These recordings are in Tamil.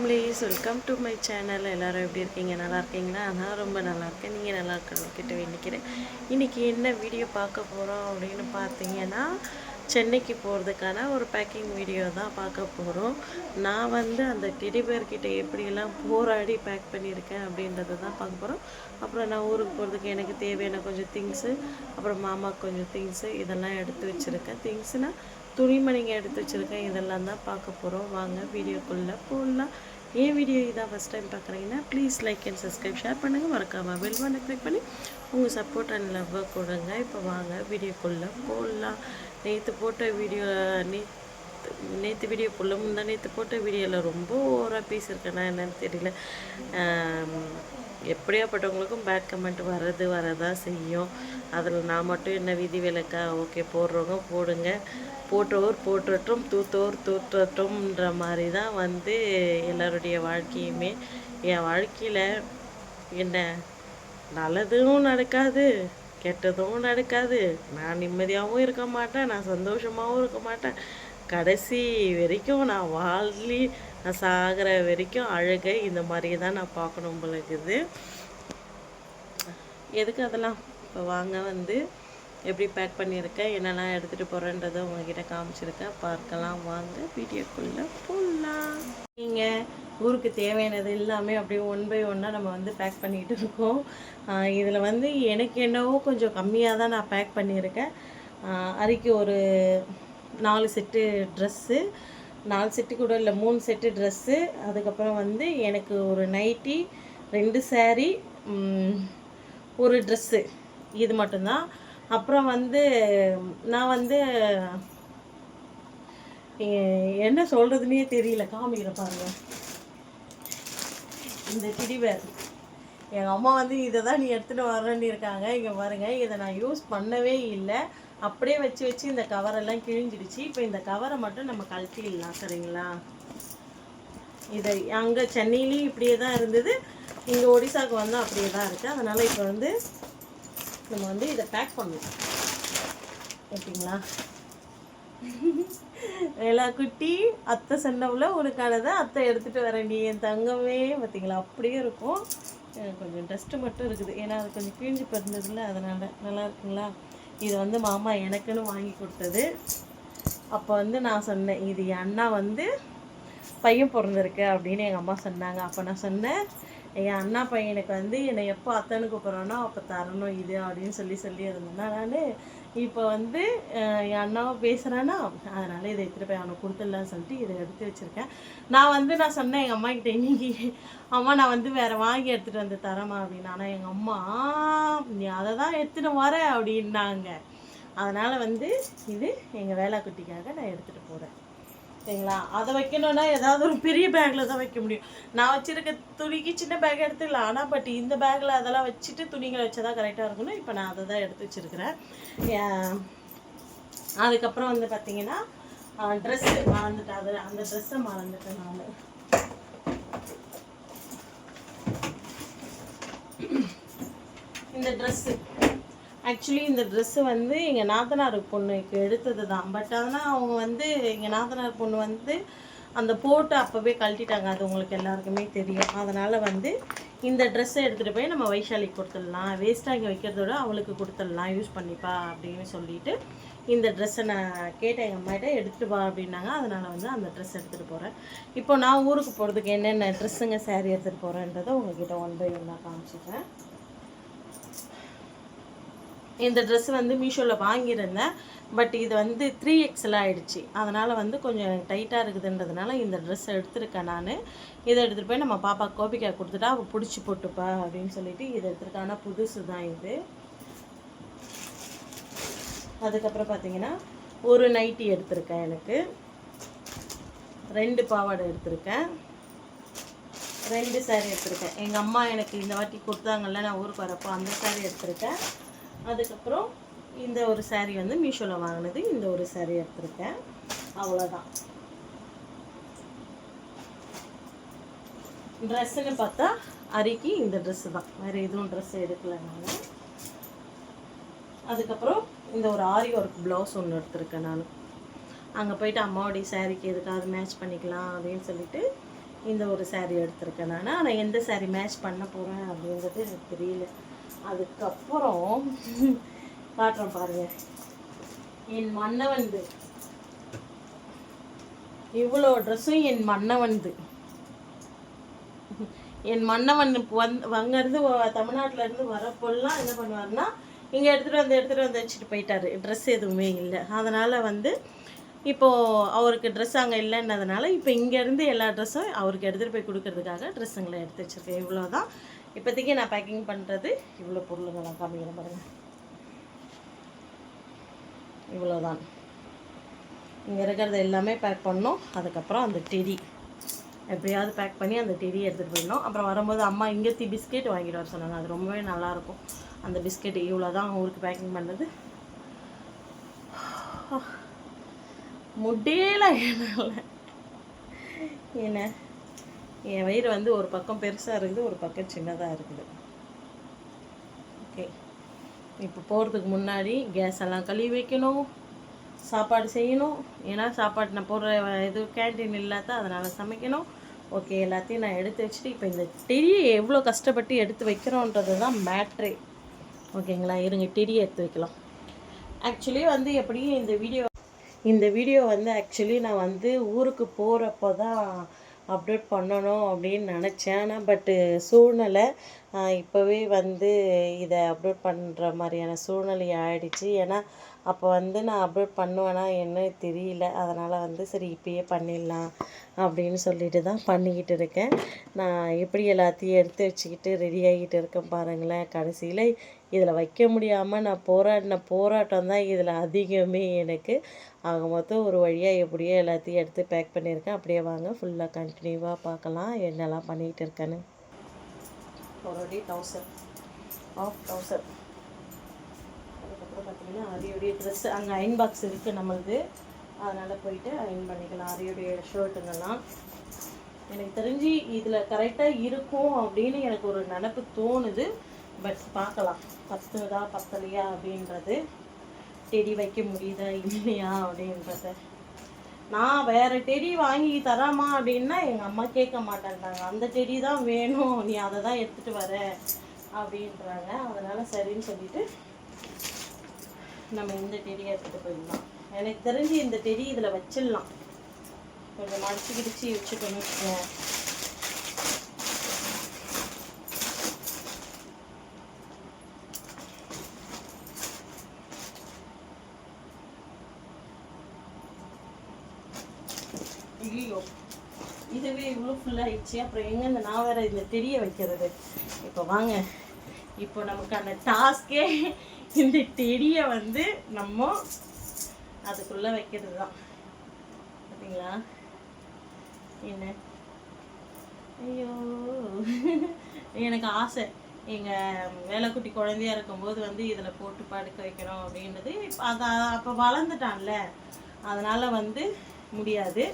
Families, welcome to my channel. எல்லோரும் எப்படி இருக்கீங்க? நல்லா இருக்கீங்களா? நான் ரொம்ப நல்லா இருக்கேன். நீங்கள் நல்லா இருக்கணும்கிட்ட வேண்டிக்கிறேன். இன்றைக்கி என்ன வீடியோ பார்க்க போகிறோம் அப்படின்னு பார்த்தீங்கன்னா, சென்னைக்கு போகிறதுக்கான ஒரு பேக்கிங் வீடியோ தான் பார்க்க போகிறோம். நான் அந்த டெடிபேர்கிட்ட எப்படியெல்லாம் போராடி பேக் பண்ணியிருக்கேன் அப்படின்றத தான் பார்க்க போகிறோம். அப்புறம் நான் ஊருக்கு போகிறதுக்கு எனக்கு தேவையான கொஞ்சம் திங்ஸு, அப்புறம் மாமாவுக்கு கொஞ்சம் திங்ஸு இதெல்லாம் எடுத்து வச்சுருக்கேன். திங்ஸ்னால் துணிமணிங்க எடுத்து வச்சுருக்கேன். இதெல்லாம் தான் பார்க்க போகிறோம். வாங்க வீடியோக்குள்ளே போடலாம். ஏன் வீடியோ இதான் ஃபஸ்ட் டைம் பார்க்குறீங்கன்னா please like and subscribe, share பண்ணுங்கள். மறக்காமல் பெல் பட்டனை கிளிக் பண்ணி உங்கள் சப்போர்ட் அண்ட் லவ்வை கொடுங்க. இப்போ வாங்க வீடியோக்குள்ளே போடலாம். நேற்று போட்ட வீடியோ நேற்று வீடியோ போடல, நேற்று போட்ட வீடியோவில் ரொம்ப ஓவராக பேசியிருக்கேன்னா என்னன்னு தெரியல. எப்படியாப்பட்டவங்களுக்கும் பேட் கமெண்ட் வரதான் செய்யும். அதில் நான் மட்டும் என்ன விதி விலக்கா? ஓகே, போடுறவங்க போடுங்க, போட்டோர் போற்றட்டும், தூத்தோர் தூற்றட்டும்ன்ற மாதிரி தான் எல்லாருடைய வாழ்க்கையுமே. என் வாழ்க்கையில் என்ன நல்லதும் நடக்காது, கெட்டதும் நடக்காது. நான் நிம்மதியாகவும் இருக்க மாட்டேன், நான் சந்தோஷமாகவும் இருக்க மாட்டேன். கடைசி வரைக்கும் நான் நான் சாகிற வரைக்கும் அழுகை இந்த மாதிரி தான் நான் பார்க்கணும் போல இருக்குது. எதுக்கு அதெல்லாம்? இப்போ வாங்க எப்படி பேக் பண்ணியிருக்கேன், என்னெல்லாம் எடுத்துகிட்டு போகிறேன்றதை உங்ககிட்ட காமிச்சிருக்கேன். பார்க்கலாம் வாங்க வீடியோக்குள்ளே போடலாம். நீங்கள் ஊருக்கு தேவையானது எல்லாமே அப்படியே ஒன் பை ஒன்னாக நம்ம பேக் பண்ணிக்கிட்டு இருக்கோம். இதில் எனக்கு என்னவோ கொஞ்சம் கம்மியாக தான் நான் பேக் பண்ணியிருக்கேன். அரிக்கு ஒரு 4 செட்டு ட்ரெஸ்ஸு, 4 செட்டு கூட இல்லை, 3 செட்டு ட்ரெஸ்ஸு. அதுக்கப்புறம் எனக்கு ஒரு நைட்டி, 2 சேரீ, ஒரு ட்ரெஸ்ஸு, இது மட்டும்தான். அப்புறம் நான் என்ன சொல்கிறதுனே தெரியல. காமிக்கிற பாருங்கள், இந்த டெடிபேர் எங்கள் அம்மா இதை தான் நீ எடுத்துகிட்டு வரேன்னு இருக்காங்க. இங்கே பாருங்கள், இதை நான் யூஸ் பண்ணவே இல்லை. அப்படியே வச்சு இந்த கவரெல்லாம் கிழிஞ்சிடுச்சு. இப்போ இந்த கவரை மட்டும் நம்ம கழட்டிடலாம், சரிங்களா? இதை அங்கே சென்னையிலையும் இப்படியே தான் இருந்தது, இங்கே ஒடிசாவுக்கு அப்படியே தான் இருக்குது. அதனால் இப்போ நம்ம இதை பேக் பண்ணலாம், ஓகேங்களா? எல்லா குட்டி அத்தை சண்டவில் உனக்கானதை அத்தை எடுத்துகிட்டு வரேன், நீ என் தங்கமே. பார்த்தீங்களா, அப்படியே இருக்கும். கொஞ்சம் டஸ்ட்டு மட்டும் இருக்குது, ஏன்னா அது கொஞ்சம் கிழிஞ்சு பிறந்ததில்ல, அதனால். நல்லா இருக்குங்களா? இது மாமா எனக்குன்னு வாங்கி கொடுத்தது. அப்போ நான் சொன்னேன், இது என் அண்ணா பையன் பிறந்திருக்கு அப்படின்னு எங்கள் அம்மா சொன்னாங்க. அப்போ நான் சொன்னேன், என் அண்ணா பையனுக்கு என்னை எப்போ அத்தனை கூப்பிட்றானோ அப்போ தரணும் இது அப்படின்னு சொல்லி இருந்தேன்னா நான். இப்போ என் அண்ணாவை பேசுகிறானா, அதனால் இதை எடுத்துகிட்டு போய் அவனுக்கு கொடுத்துடலான்னு சொல்லிட்டு இதை எடுத்து வச்சுருக்கேன். நான் சொன்னேன் எங்கள் அம்மா கிட்டே, இன்னைக்கு அம்மா நான் வேறு வாங்கி எடுத்துகிட்டு தரேம்மா அப்படின்னு. ஆனால் எங்கள் அம்மா நீ அதை தான் எடுத்துகிட்டு வர அப்படின்னாங்க. அதனால் இது எங்கள் வேளாக்குட்டிக்காக நான் எடுத்துகிட்டு போகிறேன், சரிங்களா? அதை வைக்கணுன்னா ஏதாவது ஒரு பெரிய பேக்கில் தான் வைக்க முடியும். நான் வச்சுருக்க துணிக்கு சின்ன பேக் எடுத்துக்கலாம், ஆனால் பட் இந்த பேக்கில் அதெல்லாம் வச்சுட்டு துணிகளை வச்சா தான் கரெக்டாக இருக்கணும். இப்போ நான் அதை தான் எடுத்து வச்சுருக்கிறேன். அதுக்கப்புறம் பார்த்திங்கன்னா ட்ரெஸ்ஸு மறந்துட்டேன், அந்த ட்ரெஸ்ஸை மறந்துட்டேன் நான். இந்த ட்ரெஸ்ஸு ஆக்சுவலி இந்த ட்ரெஸ்ஸு எங்கள் நாத்தனார் பொண்ணுக்கு எடுத்தது தான். பட் ஆனால் அவங்க எங்கள் நாத்தனார் பொண்ணு அந்த போட்டு அப்போவே கழட்டிட்டாங்க, அது உங்களுக்கு எல்லாருக்குமே தெரியும். அதனால் இந்த ட்ரெஸ்ஸை எடுத்துகிட்டு போய் நம்ம வைஷாலிக்கு கொடுத்துடலாம், வேஸ்ட்டாக இங்கே வைக்கிறதோட அவளுக்கு கொடுத்துடலாம், யூஸ் பண்ணிப்பா அப்படின்னு சொல்லிட்டு இந்த ட்ரெஸ்ஸை நான் கேட்டேன். எங்கள் அம்மாகிட்ட எடுத்துகிட்டு வா அப்படின்னாங்க. அதனால் அந்த ட்ரெஸ் எடுத்துகிட்டு போகிறேன். இப்போ நான் ஊருக்கு போகிறதுக்கு என்னென்ன ட்ரெஸ்ஸுங்க, சேரீ எடுத்துகிட்டு போகிறேன்றதை உங்கள்கிட்ட ஒன் பை ஒன்னாக காமிச்சிக்கிறேன். இந்த ட்ரெஸ் மீஷோவில் வாங்கியிருந்தேன். பட் இது 3XL ஆகிடுச்சு. அதனால் கொஞ்சம் எனக்கு டைட்டாக இருக்குதுன்றதுனால இந்த ட்ரெஸ்ஸை எடுத்துருக்கேன் நான். இதை எடுத்துகிட்டு போய் நம்ம பாப்பா கோபிக்கா கொடுத்துட்டா அவள் பிடிச்சி போட்டுப்பா அப்படின்னு சொல்லிட்டு இதை எடுத்துருக்கேன். ஆனால் புதுசு தான் இது. அதுக்கப்புறம் பார்த்திங்கன்னா ஒரு நைட்டி எடுத்திருக்கேன், எனக்கு 2 பாவாடை எடுத்திருக்கேன், 2 சேரீ எடுத்திருக்கேன். எங்கள் அம்மா எனக்கு இந்த வாட்டி கொடுத்தாங்கல்ல நான் ஊருக்கு வரப்போ, அந்த சேரீ எடுத்திருக்கேன். அதுக்கப்புறம் இந்த ஒரு சேரீ மீஷோவில் வாங்கினது, இந்த ஒரு சேரீ எடுத்திருக்கேன். அவ்வளோதான். ட்ரெஸ்ஸுன்னு பார்த்தா அரிக்கு இந்த ட்ரெஸ்ஸு தான், வேறு எதுவும் ட்ரெஸ்ஸு எடுக்கலை நான். அதுக்கப்புறம் இந்த ஒரு ஆரி ஒர்க் ப்ளவுஸ் ஒன்று எடுத்திருக்கேன் நான். அங்கே போயிட்டு அம்மாவோடைய சேரீக்கு எதுக்காவது மேட்ச் பண்ணிக்கலாம் அப்படின்னு சொல்லிட்டு இந்த ஒரு saree எடுத்திருக்கேன் நான். ஆனால் எந்த saree மேட்ச் பண்ண போகிறேன் அப்படின்றது எனக்கு தெரியல. அதுக்கப்புறம் காட்டுறேன் பாருங்கள். என் மன்னவன்து இவ்வளோ ட்ரெஸ்ஸும் என் மன்னவன்து. என் மன்னவன் அங்கேருந்து தமிழ்நாட்டிலேருந்து வரப்போலாம் என்ன பண்ணுவார்னா இங்கே எடுத்துகிட்டு வந்து வச்சுட்டு போயிட்டார். ட்ரெஸ் எதுவுமே இல்லை. அதனால் வந்து இப்போது அவருக்கு ட்ரெஸ் அங்கே இல்லைன்னதுனால இப்போ இங்கேருந்து எல்லா ட்ரெஸ்ஸும் அவருக்கு எடுத்துகிட்டு போய் கொடுக்கறதுக்காக ட்ரெஸ்ஸுங்களை எடுத்து வச்சுருக்கேன். இவ்வளோ தான் இப்போதைக்கு நான் பேக்கிங் பண்ணுறது. இவ்வளோ பொருளுங்க நான் காமிக்கிறேன் பாருங்கள். இவ்வளோதான். இங்கே இருக்கிறது எல்லாமே பேக் பண்ணோம். அதுக்கப்புறம் அந்த டெடி எப்படியாவது பேக் பண்ணி அந்த டெடி எடுத்துகிட்டு போயிடணும். அப்புறம் வரும்போது அம்மா இங்கேத்தி பிஸ்கெட் வாங்கிட்டு வர சொன்னாங்க. அது ரொம்பவே நல்லாயிருக்கும் அந்த பிஸ்கெட். இவ்வளோ தான் ஊருக்கு பேக்கிங் பண்ணது. முடியல என்னால். என்ன என் வயிறு வந்து ஒரு பக்கம் பெருசாக இருக்குது, ஒரு பக்கம் சின்னதாக இருக்குது. ஓகே, இப்போ போகிறதுக்கு முன்னாடி கேஸ் எல்லாம் கழுவி வைக்கணும், சாப்பாடு செய்யணும். ஏன்னா சாப்பாடு நான் போடுற இது கேன்டீன் இல்லாத அதனால் சமைக்கணும். ஓகே, எல்லாத்தையும் நான் எடுத்து வச்சுட்டு இப்போ இந்த டெடியை எவ்வளோ கஷ்டப்பட்டு எடுத்து வைக்கிறோன்றது தான் மேட்ரே. ஓகேங்களா, இருங்க டெடியை எடுத்து வைக்கலாம். ஆக்சுவலி வந்து எப்படியும் இந்த வீடியோ வந்து ஆக்சுவலி நான் வந்து ஊருக்கு போகிறப்போ தான் அப்லோட் பண்ணணும் அப்படின்னு நினச்சேன். ஆனால் பட்டு சூழ்நிலை இப்போவே வந்து இதை அப்லோட் பண்ணுற மாதிரியான சூழ்நிலை ஆகிடுச்சு. ஏன்னா அப்போ வந்து நான் அப்லோட் பண்ணுவேன்னா என்ன தெரியல. அதனால் வந்து சரி இப்போயே பண்ணிடலாம் அப்படின்னு சொல்லிட்டு தான் பண்ணிக்கிட்டு இருக்கேன். நான் எப்படி எல்லாத்தையும் எடுத்து வச்சுக்கிட்டு ரெடி ஆகிட்டு இருக்கேன் பாருங்களேன். கடைசியில் இதில் வைக்க முடியாமல் நான் போராட்டம் தான் இதில் அதிகமே எனக்கு. ஆக மொத்தம் ஒரு வழியாக எப்படியோ எல்லாத்தையும் எடுத்து பேக் பண்ணியிருக்கேன். அப்படியே வாங்க ஃபுல்லாக கண்டினியூவாக பார்க்கலாம் என்னெல்லாம் பண்ணிக்கிட்டு இருக்கேன்னு. ஆல்ரெடி 1000 அதுக்கப்புறம் பார்த்திங்கன்னா அரியோடைய ட்ரெஸ்ஸு அங்கே அயன் பாக்ஸ் இருக்குது நம்மளுது. அதனால் போயிட்டு அயன் பண்ணிக்கலாம் அரியோடைய ஷர்ட்டுங்கெல்லாம். எனக்கு தெரிஞ்சு இதில் கரெக்டாக இருக்கும் அப்படின்னு எனக்கு ஒரு நினப்பு தோணுது. பட் பார்க்கலாம் பத்துதா பத்தலையா அப்படின்றது, டெடி வைக்க முடியுதா இல்லையா அப்படின்றத. நான் வேறு டெடி வாங்கி தராமா அப்படின்னா எங்கள் அம்மா கேட்க மாட்டேன்றாங்க. அந்த டெடி தான் வேணும், நீ அதை தான் எடுத்துகிட்டு வர அப்படின்றாங்க. அதனால் சரின்னு சொல்லிவிட்டு நம்ம இந்த டெடியை எடுத்துகிட்டு போயிடலாம். எனக்கு தெரிஞ்சு இந்த டெடி இதில் வச்சிடலாம். கொஞ்சம் மடிச்சு கிடிச்சு வச்சுக்கணும் வச்சுக்கோங்க. ஐயோ, இதுவே இவ்வளோ ஃபுல்லாகிடுச்சு. அப்புறம் எங்கே நான் வேறு இந்த டெடியை வைக்கிறது. இப்போ வாங்க, இப்போ நமக்கான டாஸ்கே இந்த டெடியை வந்து நம்ம அதுக்குள்ளே வைக்கிறது தான். பார்த்தீங்களா என்ன? ஐயோ, எனக்கு ஆசை எங்கள் வேலைக்குட்டி குழந்தையா இருக்கும்போது வந்து இதில் போட்டு படுக்க வைக்கணும் அப்படின்றது. அதை அப்போ வளர்ந்துட்டான்ல, அதனால் வந்து முடியாது.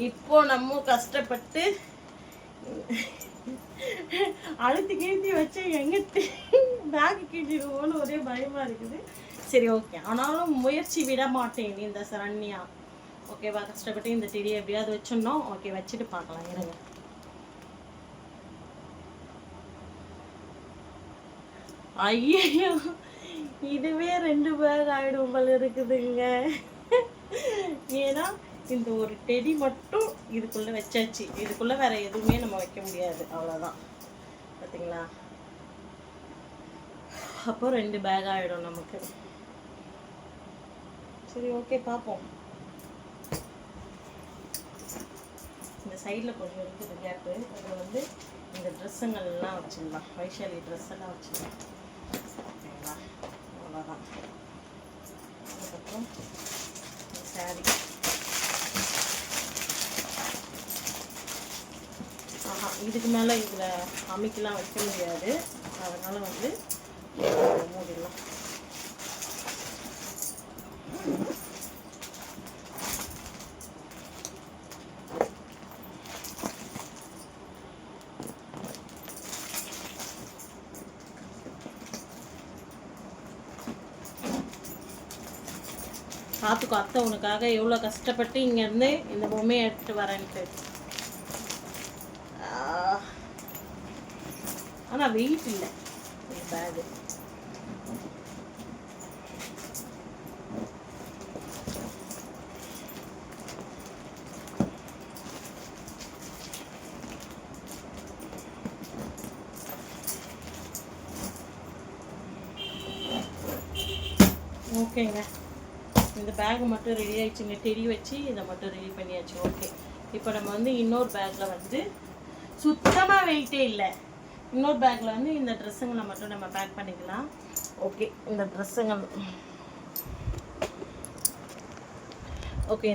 இப்போ நம்ம கஷ்டப்பட்டு அழுத்தி கீழ்த்தி வச்சு எங்கிட்ட பேக்கு கீழ்த்திடுவோன்னு ஒரே பயமாக இருக்குது. சரி ஓகே, ஆனாலும் முயற்சி விட மாட்டேன் இந்த சரண்யா. ஓகேவா, கஷ்டப்பட்டு இந்த டெடியை எப்படியாவது வச்சிடணும். ஓகே, வச்சுட்டு பார்க்கலாம் இருங்க. ஐயோ, இதுவே 2 பேக் ஆகிடும் போல இருக்குதுங்க. ஏன்னா இந்த ஒரு டெடி மட்டும் இதுக்குள்ளே வச்சாச்சு. இதுக்குள்ளே வேறு எதுவுமே நம்ம வைக்க முடியாது, அவ்வளோதான். பார்த்தீங்களா, அப்போ 2 பேக் ஆகிடும் நமக்கு. சரி ஓகே, பார்ப்போம். இந்த சைடில் கொஞ்சம் இருக்குது கேப்பு. அதில் வந்து இந்த ட்ரெஸ்ஸுங்கள்லாம் வச்சிடலாம், வைஷாலி ட்ரெஸ்ஸெல்லாம் வச்சிடலாம். ஓகேங்களா, அவ்வளோதான். அதுக்கப்புறம் சாரி. இதுக்கு மேலே இதில் அமைக்கலாம் வைக்க முடியாது. அதனால் வந்து மூடிடலாம். பார்த்துக்கோ, அத்தை உனக்காக எவ்வளோ கஷ்டப்பட்டு இங்கேருந்து இந்த பொம்மையை எடுத்துகிட்டு வரேன்ட்டு. ஆனால் வெயிட் இல்லை பேகு. ஓகேங்க, இந்த பேக் மட்டும் ரெடி ஆகிடுச்சுங்க. டெடி வச்சு இதை மட்டும் ரெடி பண்ணியாச்சு. ஓகே, இப்போ நம்ம வந்து இன்னொரு பேக்கில் வந்து சுத்தமாக வெயிட்டே இல்லை. இன்னொரு பேக்கில் வந்து இந்த ட்ரெஸ்ஸுங்களை மட்டும் நம்ம பேக் பண்ணிக்கலாம். ஓகே, இந்த ட்ரெஸ்ஸுங்கள்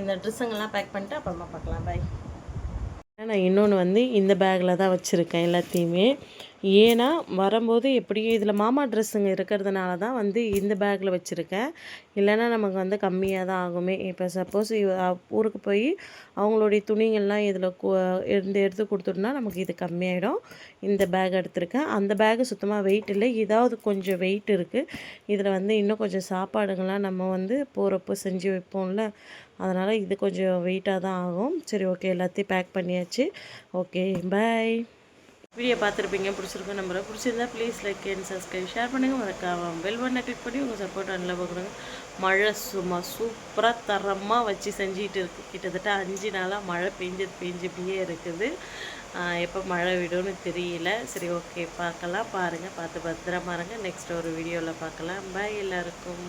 இந்த ட்ரெஸ்ஸுங்கள்லாம் பேக் பண்ணிட்டு அப்புறமா பார்க்கலாம். பை. நான் இன்னொன்று வந்து இந்த பேக்கில் தான் வச்சுருக்கேன் எல்லாத்தையுமே. ஏன்னா வரும்போது எப்படியும் இதில் மாமா ட்ரெஸ்ஸுங்க இருக்கிறதுனால தான் வந்து இந்த பேக்கில் வச்சுருக்கேன். இல்லைன்னா நமக்கு வந்து கம்மியாக தான் ஆகுமே. இப்போ சப்போஸ் ஊருக்கு போய் அவங்களுடைய துணிங்கள்லாம் இதில் எடுத்து கொடுத்துட்டோம்னா நமக்கு இது கம்மியாயிடும். இந்த பேக் எடுத்திருக்கேன். அந்த பேக்கு சுத்தமாக வெயிட் இல்லை, இதாவது கொஞ்சம் வெயிட் இருக்குது. இதில் வந்து இன்னும் கொஞ்சம் சாப்பாடுங்கள்லாம் நம்ம வந்து போகிறப்போ செஞ்சு வைப்போம்ல, அதனால் இது கொஞ்சம் வெயிட்டாக தான் ஆகும். சரி, ஓகே, எல்லாத்தையும் பேக் பண்ணியாச்சு. ஓகே, பாய். வீடியோ பார்த்துருப்பீங்க, பிடிச்சிருக்கோம் நம்புறேன். பிடிச்சிருந்தா please like and subscribe, share பண்ணுங்கள். மறக்காம பெல் பட்டனை கிளிக் பண்ணி உங்கள் சப்போர்ட் அன்னில் பார்க்குறோங்க. மழை சும்மா சூப்பராக தரமாக வச்சு செஞ்சுட்டு இருக்குது. கிட்டத்தட்ட 5 நாளாக மழை பெஞ்சிட்டே இருக்குது. எப்போ மழை விடும்னு தெரியல. சரி, ஓகே, பார்க்கலாம். பாருங்கள், பார்த்து பத்திரமா இருங்க. நெக்ஸ்ட் ஒரு வீடியோவில் பார்க்கலாம். பாய் எல்லாருக்கும்.